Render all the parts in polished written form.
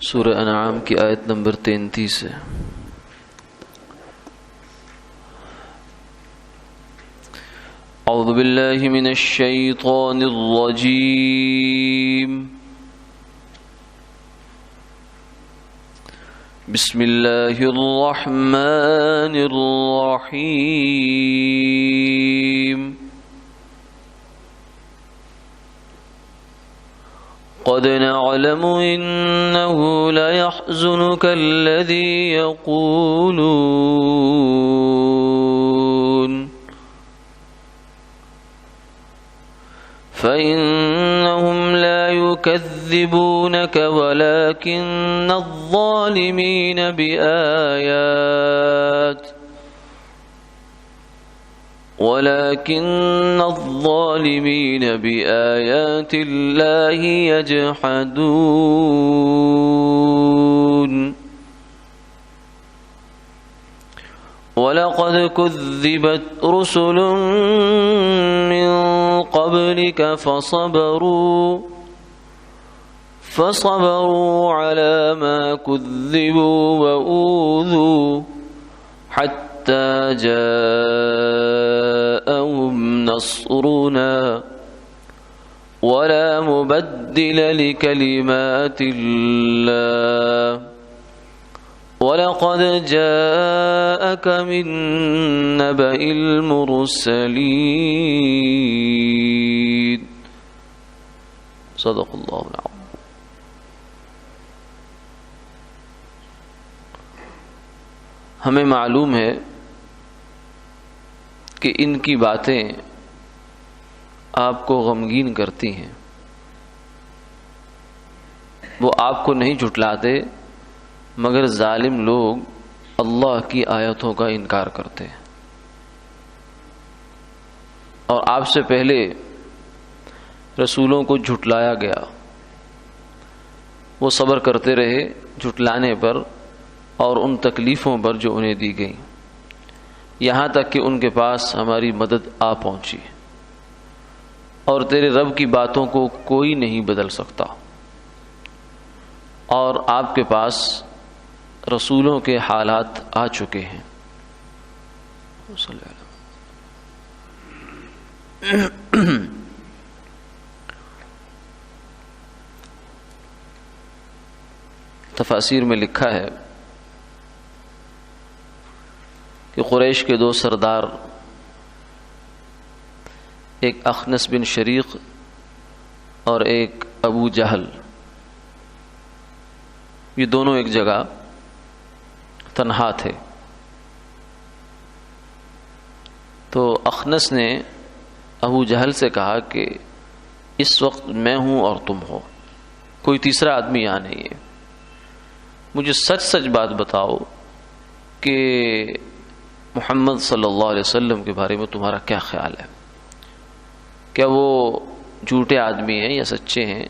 سورہ انعام کی آیت نمبر 33 ہے۔ اعوذ باللہ من الشیطان الرجیم، بسم اللہ الرحمن الرحیم۔ قد نعلم إنه ليحزنك الذي يقولون فإنهم لا يكذبونك ولكن الظالمين بآيات الله يجحدون ولقد كذبت رسل من قبلك فصبروا على ما كذبوا وأوذوا حتى جاءهم نصرنا ولا مبدل لكلمات الله ولقد جاءك من نبأ المرسلين صدق اللہ العظیم۔ ہمیں معلوم ہے کہ ان کی باتیں آپ کو غمگین کرتی ہیں، وہ آپ کو نہیں جھٹلاتے، مگر ظالم لوگ اللہ کی آیتوں کا انکار کرتے ہیں۔ اور آپ سے پہلے رسولوں کو جھٹلایا گیا، وہ صبر کرتے رہے جھٹلانے پر اور ان تکلیفوں پر جو انہیں دی گئیں، یہاں تک کہ ان کے پاس ہماری مدد آ پہنچی، اور تیرے رب کی باتوں کو کوئی نہیں بدل سکتا، اور آپ کے پاس رسولوں کے حالات آ چکے ہیں۔ تفاسیر میں لکھا ہے کہ قریش کے دو سردار، ایک اخنس بن شریق اور ایک ابو جہل، یہ دونوں ایک جگہ تنہا تھے۔ تو اخنس نے ابو جہل سے کہا کہ اس وقت میں ہوں اور تم ہو، کوئی تیسرا آدمی یہاں نہیں ہے، مجھے سچ سچ بات بتاؤ کہ محمد صلی اللہ علیہ وسلم کے بارے میں تمہارا کیا خیال ہے؟ کیا وہ جھوٹے آدمی ہیں یا سچے ہیں؟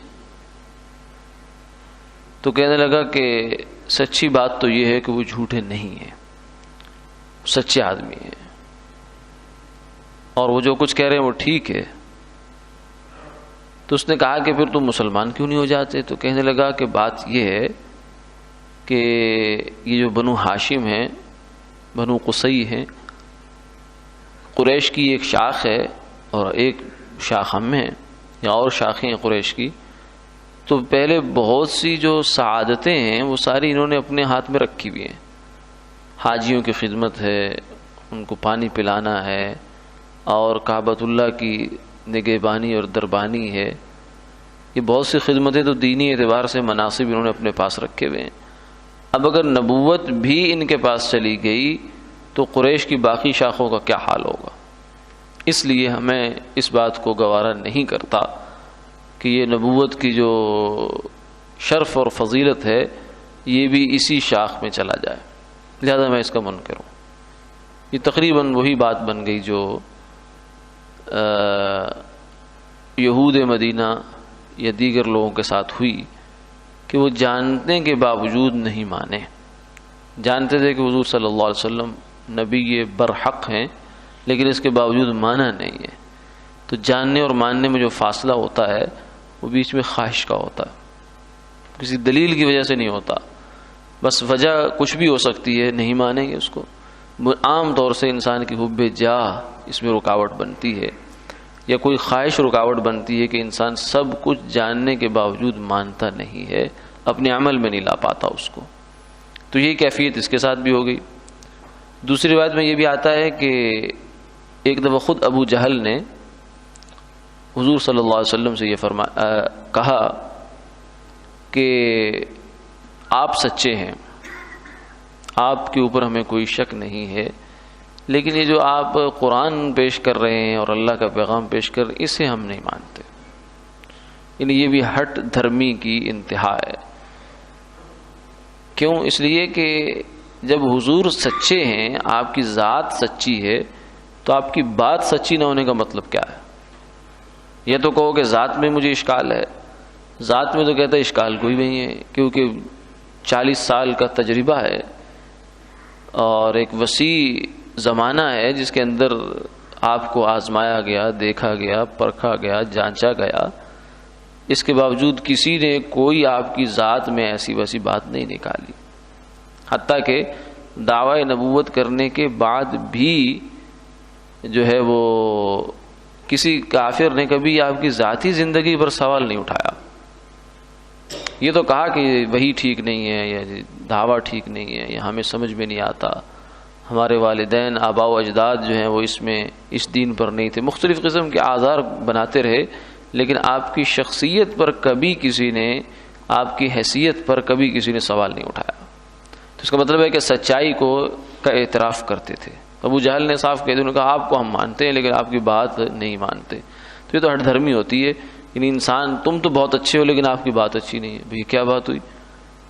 تو کہنے لگا کہ سچی بات تو یہ ہے کہ وہ جھوٹے نہیں ہیں، سچے آدمی ہیں، اور وہ جو کچھ کہہ رہے ہیں وہ ٹھیک ہے۔ تو اس نے کہا کہ پھر تم مسلمان کیوں نہیں ہو جاتے؟ تو کہنے لگا کہ بات یہ ہے کہ یہ جو بنو ہاشم ہیں، بنو قصی ہیں، قریش کی ایک شاخ ہے اور ایک شاخ ہم ہیں، یا اور شاخیں ہیں قریش کی، تو پہلے بہت سی جو سعادتیں ہیں وہ ساری انہوں نے اپنے ہاتھ میں رکھی ہوئی ہیں۔ حاجیوں کی خدمت ہے، ان کو پانی پلانا ہے، اور کعبۃ اللہ کی نگہبانی اور دربانی ہے، یہ بہت سی خدمتیں تو دینی اعتبار سے مناصب انہوں نے اپنے پاس رکھے ہوئے ہیں۔ اب اگر نبوت بھی ان کے پاس چلی گئی تو قریش کی باقی شاخوں کا کیا حال ہوگا؟ اس لیے ہمیں اس بات کو گوارا نہیں کرتا کہ یہ نبوت کی جو شرف اور فضیلت ہے یہ بھی اسی شاخ میں چلا جائے، لہذا میں اس کا منکر ہوں۔ یہ تقریباً وہی بات بن گئی جو یہود مدینہ یا دیگر لوگوں کے ساتھ ہوئی کہ وہ جاننے کے باوجود نہیں مانے، جانتے تھے کہ حضور صلی اللہ علیہ وسلم نبی برحق ہیں، لیکن اس کے باوجود مانا نہیں ہے۔ تو جاننے اور ماننے میں جو فاصلہ ہوتا ہے وہ بیچ میں خواہش کا ہوتا ہے۔ کسی دلیل کی وجہ سے نہیں ہوتا، بس وجہ کچھ بھی ہو سکتی ہے، نہیں مانیں گے اس کو۔ عام طور سے انسان کی حب جاہ اس میں رکاوٹ بنتی ہے، یا کوئی خواہش رکاوٹ بنتی ہے کہ انسان سب کچھ جاننے کے باوجود مانتا نہیں ہے، اپنے عمل میں نہیں لا پاتا اس کو۔ تو یہی کیفیت اس کے ساتھ بھی ہو گئی۔ دوسری روایت میں یہ بھی آتا ہے کہ ایک دفعہ خود ابو جہل نے حضور صلی اللہ علیہ وسلم سے یہ کہا کہ آپ سچے ہیں، آپ کے اوپر ہمیں کوئی شک نہیں ہے، لیکن یہ جو آپ قرآن پیش کر رہے ہیں اور اللہ کا پیغام پیش کر رہے ہیں، اسے ہم نہیں مانتے۔ یعنی یہ بھی ہٹ دھرمی کی انتہا ہے۔ کیوں؟ اس لیے کہ جب حضور سچے ہیں، آپ کی ذات سچی ہے، تو آپ کی بات سچی نہ ہونے کا مطلب کیا ہے؟ یہ تو کہو کہ ذات میں مجھے اشکال ہے، ذات میں تو کہتا ہے اشکال کوئی نہیں ہے، کیونکہ 40 سال کا تجربہ ہے اور ایک وسیع زمانہ ہے جس کے اندر آپ کو آزمایا گیا، دیکھا گیا، پرکھا گیا، جانچا گیا، اس کے باوجود کسی نے کوئی آپ کی ذات میں ایسی ویسی بات نہیں نکالی، حتیٰ کہ دعوی نبوت کرنے کے بعد بھی جو ہے وہ کسی کافر نے کبھی آپ کی ذاتی زندگی پر سوال نہیں اٹھایا۔ یہ تو کہا کہ وہی ٹھیک نہیں ہے، یا دعویٰ ٹھیک نہیں ہے، یا ہمیں سمجھ میں نہیں آتا، ہمارے والدین آباء و اجداد جو ہیں وہ اس دین پر نہیں تھے، مختلف قسم کے اعذار بناتے رہے، لیکن آپ کی شخصیت پر کبھی کسی نے، آپ کی حیثیت پر کبھی کسی نے سوال نہیں اٹھایا۔ تو اس کا مطلب ہے کہ سچائی کا اعتراف کرتے تھے۔ ابو جہل نے صاف کہہ دیا، انہوں نے کہا آپ کو ہم مانتے ہیں لیکن آپ کی بات نہیں مانتے۔ تو یہ تو ہٹ دھرمی ہوتی ہے، یعنی انسان تم تو بہت اچھے ہو لیکن آپ کی بات اچھی نہیں ہے۔ بھئی کیا بات ہوئی؟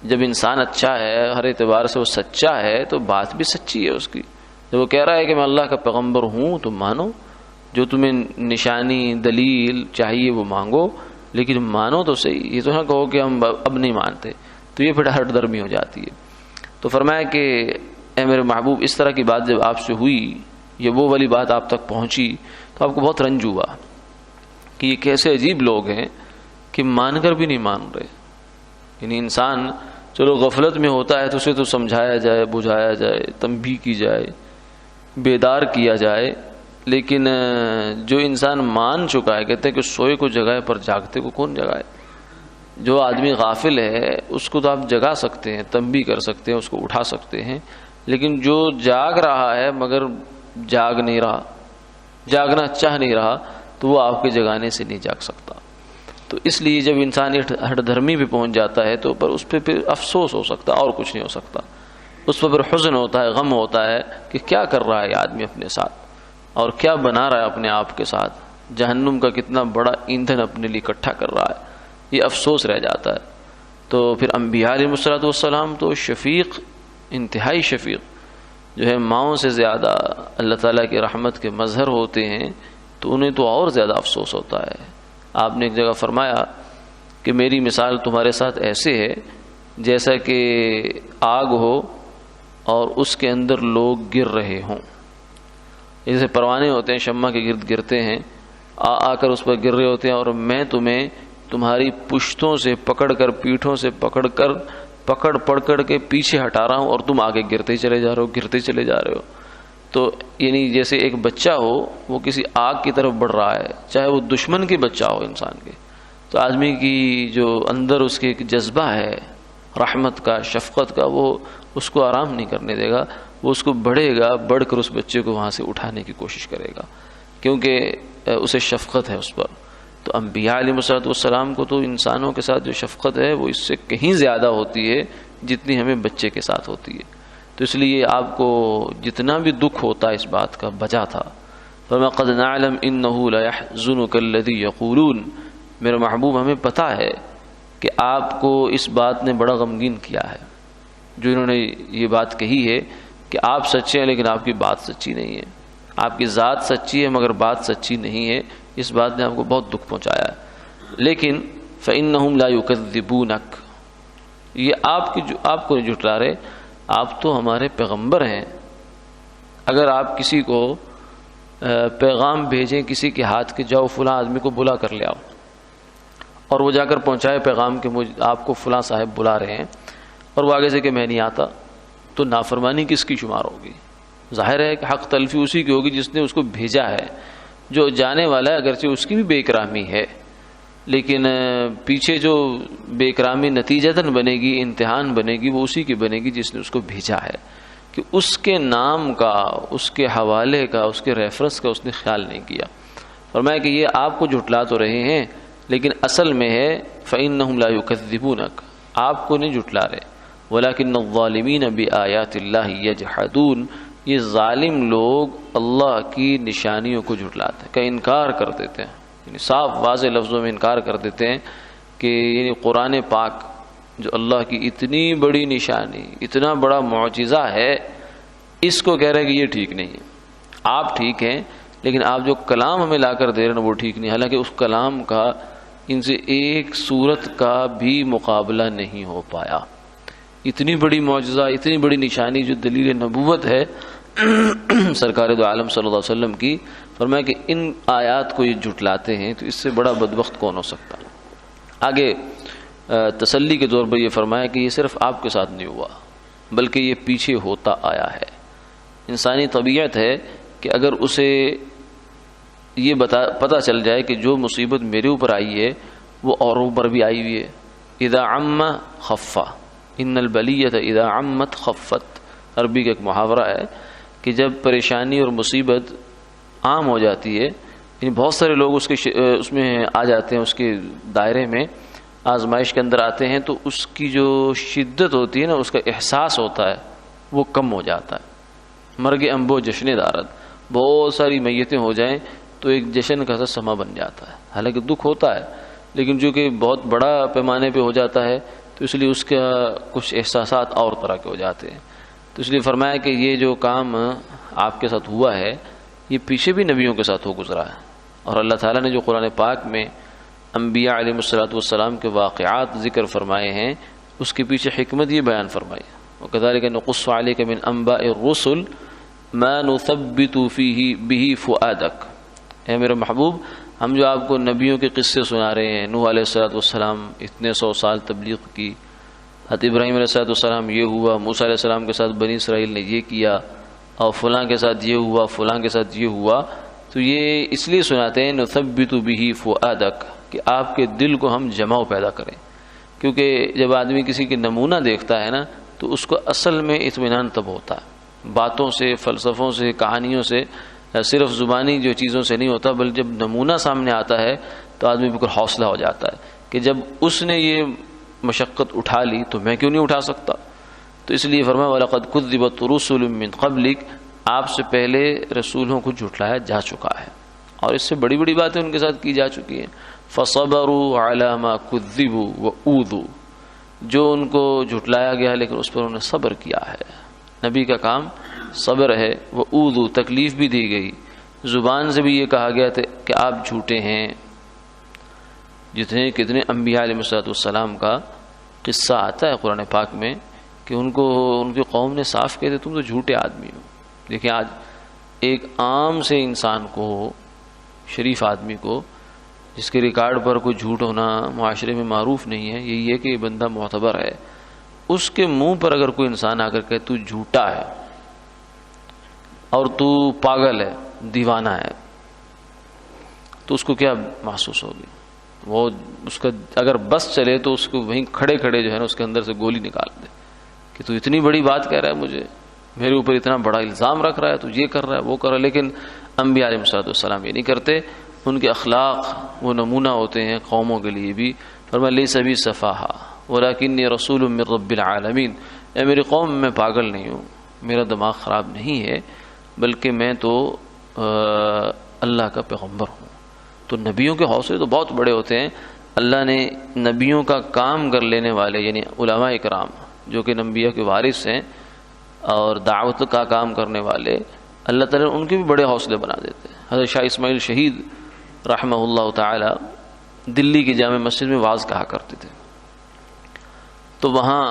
جب انسان اچھا ہے، ہر اعتبار سے وہ سچا ہے، تو بات بھی سچی ہے اس کی۔ جب وہ کہہ رہا ہے کہ میں اللہ کا پیغمبر ہوں تو مانو، جو تمہیں نشانی دلیل چاہیے وہ مانگو، لیکن مانو تو صحیح، یہ تو نہ کہو کہ ہم اب نہیں مانتے، تو یہ پھر ہٹ درمی ہو جاتی ہے۔ تو فرمایا کہ اے میرے محبوب، اس طرح کی بات جب آپ سے ہوئی، یہ وہ والی بات آپ تک پہنچی، تو آپ کو بہت رنج ہوا کہ یہ کیسے عجیب لوگ ہیں کہ مان کر بھی نہیں مان رہے۔ یعنی انسان چلو غفلت میں ہوتا ہے تو اسے تو سمجھایا جائے، بجھایا جائے، تنبیہ کی جائے، بیدار کیا جائے، لیکن جو انسان مان چکا ہے، کہتے ہیں کہ سوئے کو جگائے پر جاگتے کو کون جگائے؟ جو آدمی غافل ہے اس کو تو آپ جگا سکتے ہیں، تنبیہ کر سکتے ہیں، اس کو اٹھا سکتے ہیں، لیکن جو جاگ رہا ہے مگر جاگ نہیں رہا، جاگنا چاہ نہیں رہا، تو وہ آپ کے جگانے سے نہیں جاگ سکتا۔ تو اس لیے جب انسان ہٹ دھرمی پہ پہنچ جاتا ہے تو پر اس پہ پھر افسوس ہو سکتا، اور کچھ نہیں ہو سکتا۔ اس پر پھر حزن ہوتا ہے، غم ہوتا ہے کہ کیا کر رہا ہے یہ آدمی اپنے ساتھ، اور کیا بنا رہا ہے اپنے آپ کے ساتھ، جہنم کا کتنا بڑا ایندھن اپنے لیے اکٹھا کر رہا ہے، یہ افسوس رہ جاتا ہے۔ تو پھر انبیاء علیہ الصلوۃ والسلام تو شفیق، انتہائی شفیق، جو ہے ماؤں سے زیادہ اللہ تعالیٰ کی رحمت کے مظہر ہوتے ہیں، تو انہیں تو اور زیادہ افسوس ہوتا ہے۔ آپ نے ایک جگہ فرمایا کہ میری مثال تمہارے ساتھ ایسے ہے جیسا کہ آگ ہو اور اس کے اندر لوگ گر رہے ہوں، جیسے پروانے ہوتے ہیں شمع کے گرد گرتے ہیں، آ کر اس پر گر رہے ہوتے ہیں، اور میں تمہیں تمہاری پشتوں سے پکڑ کر، پیٹھوں سے پکڑ کے پیچھے ہٹا رہا ہوں، اور تم آگے گرتے چلے جا رہے ہو، گرتے چلے جا رہے ہو۔ تو یعنی جیسے ایک بچہ ہو، وہ کسی آگ کی طرف بڑھ رہا ہے، چاہے وہ دشمن کی بچہ ہو انسان کے، تو آدمی کی جو اندر اس کے ایک جذبہ ہے رحمت کا، شفقت کا، وہ اس کو آرام نہیں کرنے دے گا، وہ اس کو بڑھے گا، بڑھ کر اس بچے کو وہاں سے اٹھانے کی کوشش کرے گا، کیونکہ اسے شفقت ہے اس پر۔ تو انبیاء علیہ الصلوۃ والسلام کو تو انسانوں کے ساتھ جو شفقت ہے وہ اس سے کہیں زیادہ ہوتی ہے جتنی ہمیں بچے کے ساتھ ہوتی ہے۔ تو اس لیے آپ کو جتنا بھی دکھ ہوتا ہے اس بات کا بجا تھا۔ فرمایا قد نعلم انه ليحزنك الذي يقولون، میرے محبوب ہمیں پتہ ہے کہ آپ کو اس بات نے بڑا غمگین کیا ہے، جو انہوں نے یہ بات کہی ہے کہ آپ سچے ہیں لیکن آپ کی بات سچی نہیں ہے، آپ کی ذات سچی ہے مگر بات سچی نہیں ہے، اس بات نے آپ کو بہت دکھ پہنچایا ہے۔ لیکن فإنهم لا يكذبونك، یہ آپ کو نہیں جھٹلا رہے، آپ تو ہمارے پیغمبر ہیں۔ اگر آپ کسی کو پیغام بھیجیں کسی کے ہاتھ کے، جاؤ فلاں آدمی کو بلا کر لے آؤ، اور وہ جا کر پہنچائے پیغام کہ آپ کو فلاں صاحب بلا رہے ہیں، اور وہ آگے سے کہ میں نہیں آتا، تو نافرمانی کس کی شمار ہوگی؟ ظاہر ہے کہ حق تلفی اسی کی ہوگی جس نے اس کو بھیجا ہے. جو جانے والا ہے اگرچہ اس کی بھی بے اکرامی ہے، لیکن پیچھے جو بے اکرامی نتیجتاً بنے گی، امتحان بنے گی، وہ اسی کی بنے گی جس نے اس کو بھیجا ہے، کہ اس کے نام کا، اس کے حوالے کا، اس کے ریفرنس کا اس نے خیال نہیں کیا. فرمایا کہ یہ آپ کو جھٹلا تو رہے ہیں، لیکن اصل میں ہے فَإِنَّهُمْ لَا يُكَذِّبُونَكَ، آپ کو نہیں جھٹلا رہے، وَلَكِنَّ الظَّالِمِينَ بِآيَاتِ اللَّهِ يَجْحَدُونَ، یہ ظالم لوگ اللہ کی نشانیوں کو جھٹلاتے ہیں، کا انکار کر دیتے ہیں، یعنی صاف واضح لفظوں میں انکار کر دیتے ہیں کہ یعنی قرآن پاک جو اللہ کی اتنی بڑی نشانی، اتنا بڑا معجزہ ہے، اس کو کہہ رہے ہیں کہ یہ ٹھیک نہیں ہے. آپ ٹھیک ہیں، لیکن آپ جو کلام ہمیں لا کر دے رہے ہیں وہ ٹھیک نہیں، حالانکہ اس کلام کا ان سے ایک صورت کا بھی مقابلہ نہیں ہو پایا. اتنی بڑی معجزہ، اتنی بڑی نشانی جو دلیل نبوت ہے سرکار دو عالم صلی اللہ علیہ وسلم کی، فرمایا کہ ان آیات کو یہ جھٹلاتے ہیں تو اس سے بڑا بدبخت کون ہو سکتا. آگے تسلی کے طور پر یہ فرمایا کہ یہ صرف آپ کے ساتھ نہیں ہوا، بلکہ یہ پیچھے ہوتا آیا ہے. انسانی طبیعت ہے کہ اگر اسے یہ پتہ چل جائے کہ جو مصیبت میرے اوپر آئی ہے وہ اوروں پر بھی آئی ہوئی ہے. اذا عم خفا، ان البلیۃ اذا عمت خفت، عربی کا ایک محاورہ ہے کہ جب پریشانی اور مصیبت عام ہو جاتی ہے، یعنی بہت سارے لوگ اس میں آ جاتے ہیں، اس کے دائرے میں آزمائش کے اندر آتے ہیں، تو اس کی جو شدت ہوتی ہے نا، اس کا احساس ہوتا ہے وہ کم ہو جاتا ہے. مرگ انبو جشن دارد، بہت ساری میتیں ہو جائیں تو ایک جشن کا سا سما بن جاتا ہے. حالانکہ دکھ ہوتا ہے، لیکن جو کہ بہت بڑا پیمانے پہ ہو جاتا ہے تو اس لیے اس کا کچھ احساسات اور طرح کے ہو جاتے ہیں. تو اس لیے فرمایا کہ یہ جو کام آپ کے ساتھ ہوا ہے یہ پیچھے بھی نبیوں کے ساتھ ہو گزرا ہے، اور اللہ تعالیٰ نے جو قرآن پاک میں انبیاء علیہ الصلوۃ والسلام کے واقعات ذکر فرمائے ہیں اس کے پیچھے حکمت یہ بیان فرمائی. وَكَذَلِكَ نُقُصُّ عَلَيْكَ مِنْ أَنْبَاءِ الرُّسُلِ مَا نُثَبِّتُ فِيهِ بِهِ فُؤَادَكَ، اے میرے محبوب ہم جو آپ کو نبیوں کے قصے سنا رہے ہیں، نوح علیہ الصلوۃ والسلام اتنے 100 سال تبلیغ کی، حضرت ابراہیم علیہ الصلوۃ والسلام یہ ہوا، موسیٰ علیہ السلام کے ساتھ بنی اسرائیل نے یہ کیا، اور فلاں کے ساتھ یہ ہوا، فلاں کے ساتھ یہ ہوا، تو یہ اس لیے سناتے ہیں نثبت به فؤادک، کہ آپ کے دل کو ہم جماؤ پیدا کریں. کیونکہ جب آدمی کسی کے نمونہ دیکھتا ہے نا تو اس کو اصل میں اطمینان تب ہوتا ہے، باتوں سے، فلسفوں سے، کہانیوں سے، صرف زبانی جو چیزوں سے نہیں ہوتا، بلکہ جب نمونہ سامنے آتا ہے تو آدمی بالکل حوصلہ ہو جاتا ہے کہ جب اس نے یہ مشقت اٹھا لی تو میں کیوں نہیں اٹھا سکتا. تو اس لیے فرمایا وَلَقَدْ كُذِّبَتْ رُسُلٌ مِّن قَبْلِكَ، آپ سے پہلے رسولوں کو جھٹلایا جا چکا ہے، اور اس سے بڑی بڑی باتیں ان کے ساتھ کی جا چکی ہیں. فَصَبَرُوا عَلَىٰ مَا كُذِّبُوا وَأُوذُوا، جو ان کو جھٹلایا گیا لیکن اس پر انہوں نے صبر کیا ہے. نبی کا کام صبر ہے. وَأُوذُوا، تکلیف بھی دی گئی، زبان سے بھی یہ کہا گیا تھا کہ آپ جھوٹے ہیں. کتنے انبیاء علیہ السلام کا قصہ آتا ہے قرآن پاک میں کہ ان کی قوم نے صاف کہتے تم تو جھوٹے آدمی ہو. دیکھیں آج ایک عام سے انسان کو، شریف آدمی کو، جس کے ریکارڈ پر کوئی جھوٹ ہونا معاشرے میں معروف نہیں ہے، یہی ہے کہ یہ بندہ معتبر ہے، اس کے منہ پر اگر کوئی انسان آ کر کہے تو جھوٹا ہے اور تو پاگل ہے، دیوانہ ہے، تو اس کو کیا محسوس ہوگی؟ وہ اس کا اگر بس چلے تو اس کو وہیں کھڑے کھڑے جو ہے نا اس کے اندر سے گولی نکال دے کہ تو اتنی بڑی بات کہہ رہا ہے، مجھے میرے اوپر اتنا بڑا الزام رکھ رہا ہے، تو یہ کر رہا ہے، وہ کر رہا ہے. لیکن انبیاء علیہ السلام یہ نہیں کرتے. ان کے اخلاق وہ نمونہ ہوتے ہیں قوموں کے لیے بھی. فرمایا لیس بی سفاہا ولکنی رسول من رب العالمین، اے میری قوم میں پاگل نہیں ہوں، میرا دماغ خراب نہیں ہے، بلکہ میں تو اللہ کا پیغمبر ہوں. تو نبیوں کے حوصلے تو بہت بڑے ہوتے ہیں. اللہ نے نبیوں کا کام کر لینے والے یعنی علماء اکرام جو کہ انبیاء کے وارث ہیں اور دعوت کا کام کرنے والے، اللہ تعالیٰ ان کے بھی بڑے حوصلے بنا دیتے ہیں. حضرت شاہ اسماعیل شہید رحمہ اللہ تعالی دلی کی جامع مسجد میں وعظ کہا کرتے تھے. تو وہاں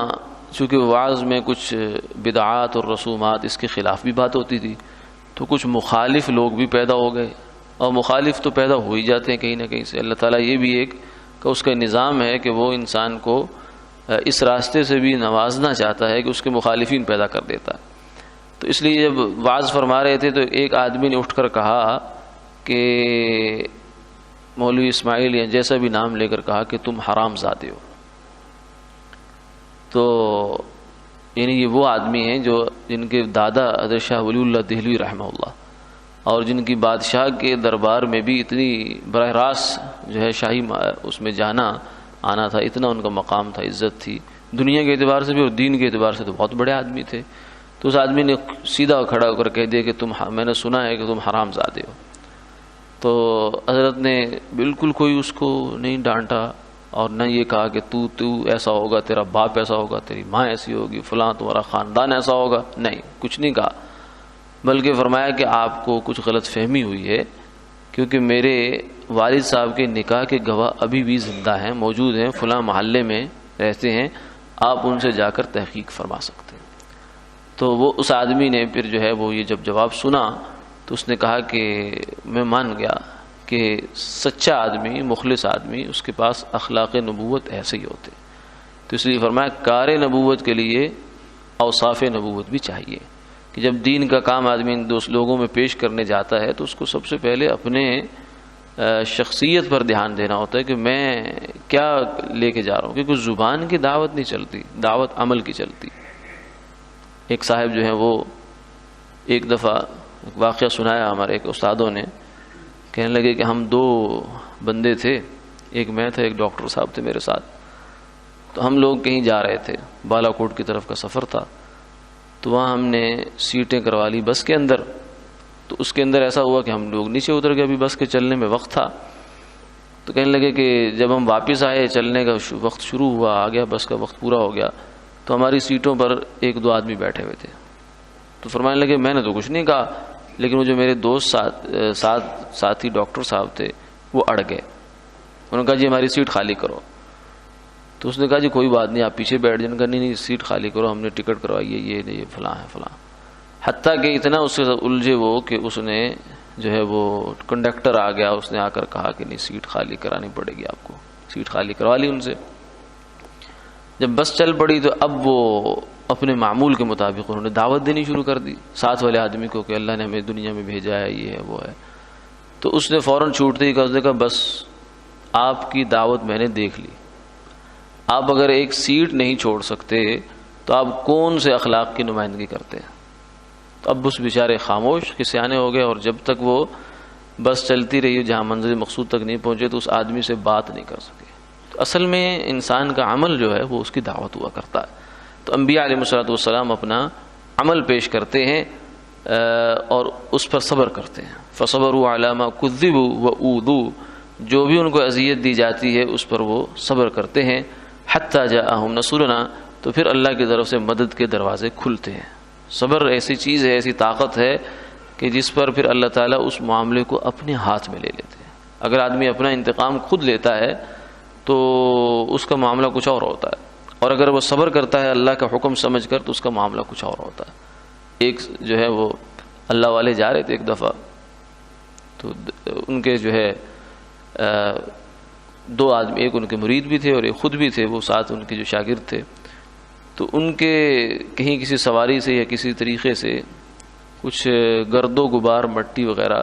چونکہ وعظ میں کچھ بدعات اور رسومات اس کے خلاف بھی بات ہوتی تھی، تو کچھ مخالف لوگ بھی پیدا ہو گئے، اور مخالف تو پیدا ہو ہی جاتے ہیں کہیں نہ کہیں سے. اللہ تعالیٰ یہ بھی ایک کا اس کا نظام ہے کہ وہ انسان کو اس راستے سے بھی نوازنا چاہتا ہے کہ اس کے مخالفین پیدا کر دیتا ہے۔ تو اس لیے جب وعظ فرما رہے تھے تو ایک آدمی نے اٹھ کر کہا کہ مولوی اسماعیل یا جیسا بھی نام لے کر کہا کہ تم حرام زادے ہو۔ تو یعنی یہ وہ آدمی ہیں جن کے دادا حضرت شاہ ولی اللہ دہلوی رحمہ اللہ، اور جن کی بادشاہ کے دربار میں بھی اتنی براہ راست جو ہے شاہی اس میں جانا آنا تھا، اتنا ان کا مقام تھا، عزت تھی دنیا کے اعتبار سے بھی اور دین کے اعتبار سے تو بہت بڑے آدمی تھے۔ تو اس آدمی نے سیدھا کھڑا ہو کر کہہ دیا کہ میں نے سنا ہے کہ تم حرام زادے ہو۔ تو حضرت نے بالکل کوئی اس کو نہیں ڈانٹا اور نہ یہ کہا کہ تو ایسا ہوگا، تیرا باپ ایسا ہوگا، تیری ماں ایسی ہوگی، فلاں تمہارا خاندان ایسا ہوگا، نہیں، کچھ نہیں کہا، بلکہ فرمایا کہ آپ کو کچھ غلط فہمی ہوئی ہے، کیونکہ میرے والد صاحب کے نکاح کے گواہ ابھی بھی زندہ ہیں، موجود ہیں، فلاں محلے میں رہتے ہیں، آپ ان سے جا کر تحقیق فرما سکتے ہیں۔ تو وہ اس آدمی نے پھر جو ہے وہ یہ جب جواب سنا تو اس نے کہا کہ میں مان گیا کہ سچا آدمی، مخلص آدمی، اس کے پاس اخلاق نبوت ایسے ہی ہوتے۔ تو اس لیے فرمایا کار نبوت کے لیے اوصاف نبوت بھی چاہیے، کہ جب دین کا کام آدمی ان دوست لوگوں میں پیش کرنے جاتا ہے تو اس کو سب سے پہلے اپنے شخصیت پر دھیان دینا ہوتا ہے کہ میں کیا لے کے جا رہا ہوں، کیونکہ زبان کی دعوت نہیں چلتی، دعوت عمل کی چلتی۔ ایک صاحب جو ہیں وہ ایک دفعہ واقعہ سنایا ہمارے ایک استادوں نے، کہنے لگے کہ ہم دو بندے تھے، ایک میں تھا، ایک ڈاکٹر صاحب تھے میرے ساتھ، تو ہم لوگ کہیں جا رہے تھے، بالا کوٹ کی طرف کا سفر تھا، تو وہاں ہم نے سیٹیں کروا لی بس کے اندر۔ تو اس کے اندر ایسا ہوا کہ ہم لوگ نیچے اتر گئے، ابھی بس کے چلنے میں وقت تھا، تو کہنے لگے کہ جب ہم واپس آئے، چلنے کا وقت شروع ہوا، آ گیا، بس کا وقت پورا ہو گیا، تو ہماری سیٹوں پر ایک دو آدمی بیٹھے ہوئے تھے۔ تو فرمانے لگے میں نے تو کچھ نہیں کہا، لیکن وہ جو میرے دوست ساتھی ڈاکٹر صاحب تھے وہ اڑ گئے، انہوں نے کہا جی ہماری سیٹ خالی کرو۔ تو اس نے کہا جی کوئی بات نہیں، آپ پیچھے بیٹھ جائیں۔ نہیں سیٹ خالی کرو، ہم نے ٹکٹ کروائی ہے، یہ نہیں، یہ فلاں ہے فلاں، حتیٰ کہ اتنا اس سے الجھے وہ کہ اس نے جو ہے وہ کنڈکٹر آ گیا، اس نے آ کر کہا کہ نہیں سیٹ خالی کرانی پڑے گی آپ کو، سیٹ خالی کروا لی ان سے۔ جب بس چل پڑی تو اب وہ اپنے معمول کے مطابق انہوں نے دعوت دینی شروع کر دی ساتھ والے آدمی کو کہ اللہ نے ہمیں دنیا میں بھیجا ہے، یہ ہے وہ ہے۔ تو اس نے فوراً چھوٹتے ہی کہا بس آپ کی دعوت میں نے دیکھ لی، آپ اگر ایک سیٹ نہیں چھوڑ سکتے تو آپ کون سے اخلاق کی نمائندگی کرتے ہیں؟ تو اب اس بیچارے خاموش کہ سیانے ہو گئے، اور جب تک وہ بس چلتی رہی جہاں منزل مقصود تک نہیں پہنچے تو اس آدمی سے بات نہیں کر سکے۔ تو اصل میں انسان کا عمل جو ہے وہ اس کی دعوت ہوا کرتا ہے۔ تو انبیاء علیہ الصلوۃ والسلام اپنا عمل پیش کرتے ہیں اور اس پر صبر کرتے ہیں۔ فصبروا علی ما کذبوا واوذوا، جو بھی ان کو اذیت دی جاتی ہے اس پر وہ صبر کرتے ہیں۔ حتی جاءہم نصرنا، تو پھر اللہ کی طرف سے مدد کے دروازے کھلتے ہیں۔ صبر ایسی چیز ہے، ایسی طاقت ہے کہ جس پر پھر اللہ تعالیٰ اس معاملے کو اپنے ہاتھ میں لے لیتے ہیں۔ اگر آدمی اپنا انتقام خود لیتا ہے تو اس کا معاملہ کچھ اور ہوتا ہے، اور اگر وہ صبر کرتا ہے اللہ کا حکم سمجھ کر تو اس کا معاملہ کچھ اور ہوتا ہے۔ ایک جو ہے وہ اللہ والے جا رہے تھے ایک دفعہ، تو ان کے جو ہے دو آدمی، ایک ان کے مرید بھی تھے اور ایک خود بھی تھے، وہ ساتھ ان کے جو شاگرد تھے، تو ان کے کہیں کسی سواری سے یا کسی طریقے سے کچھ گرد و غبار مٹی وغیرہ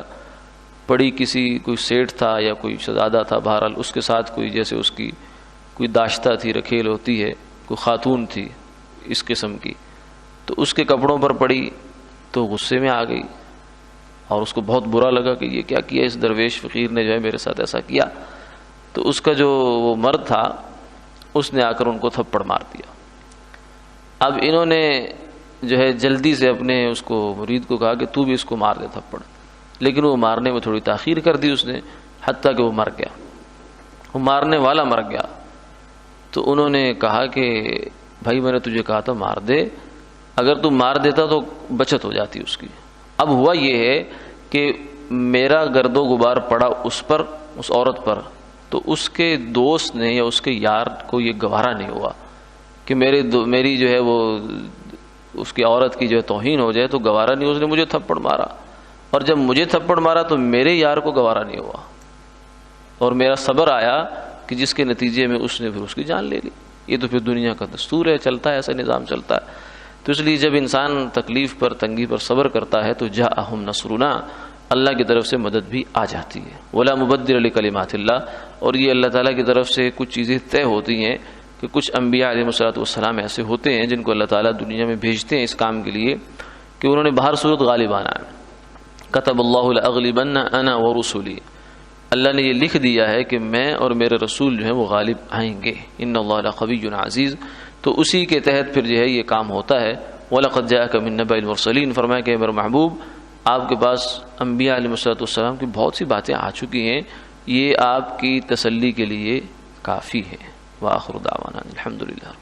پڑی، کوئی سیٹ تھا یا کوئی شہزادہ تھا، بہرحال اس کے ساتھ کوئی جیسے اس کی کوئی داشتہ تھی، رکھیل ہوتی ہے، کوئی خاتون تھی اس قسم کی، تو اس کے کپڑوں پر پڑی تو غصے میں آ گئی اور اس کو بہت برا لگا کہ یہ کیا کیا اس درویش فقیر نے جو ہے میرے ساتھ ایسا کیا۔ تو اس کا جو وہ مرد تھا اس نے آ کر ان کو تھپڑ مار دیا۔ اب انہوں نے جو ہے جلدی سے اپنے اس کو مرید کو کہا کہ تو بھی اس کو مار دے تھپڑ، لیکن وہ مارنے میں تھوڑی تاخیر کر دی اس نے، حتیٰ کہ وہ مر گیا، وہ مارنے والا مر گیا۔ تو انہوں نے کہا کہ بھائی میں نے تجھے کہا تھا مار دے، اگر تو مار دیتا تو بچت ہو جاتی اس کی۔ اب ہوا یہ ہے کہ میرا گرد و غبار پڑا اس پر، اس عورت پر، تو اس کے دوست نے یا اس کے یار کو یہ گوارا نہیں ہوا کہ میری جو ہے وہ اس کی عورت کی جو ہے توہین ہو جائے، تو گوارا نہیں، اس نے مجھے تھپڑ مارا، اور جب مجھے تھپڑ مارا تو میرے یار کو گوارا نہیں ہوا، اور میرا صبر آیا کہ جس کے نتیجے میں اس نے پھر اس کی جان لے لی. یہ تو پھر دنیا کا دستور ہے، چلتا ہے، ایسا نظام چلتا ہے. تو اس لیے جب انسان تکلیف پر، تنگی پر صبر کرتا ہے تو جاءہم نصرنا، اللہ کی طرف سے مدد بھی آ جاتی ہے. ولا مبدل لکلمات اللہ، اور یہ اللہ تعالیٰ کی طرف سے کچھ چیزیں طے ہوتی ہیں کہ کچھ انبیاء علیہ الصلوۃ والسلام ایسے ہوتے ہیں جن کو اللہ تعالیٰ دنیا میں بھیجتے ہیں اس کام کے لیے کہ انہوں نے بہر صورت غالب آنا ہے. کتب اللہ لأغلبن انا ورسلی، اللہ نے یہ لکھ دیا ہے کہ میں اور میرے رسول جو ہیں وہ غالب آئیں گے. ان اللہ لقوی عزیز، تو اسی کے تحت پھر جو ہے یہ کام ہوتا ہے. وَلَقَدْ جَاءَكَ مِن نَّبَإِ الْمُرْسَلِينَ، فرمایا کہ میرے محبوب آپ کے پاس انبیاء علیہ السلام کی بہت سی باتیں آ چکی ہیں، یہ آپ کی تسلی کے لیے کافی ہے. وآخر دعوانا الحمدللہ.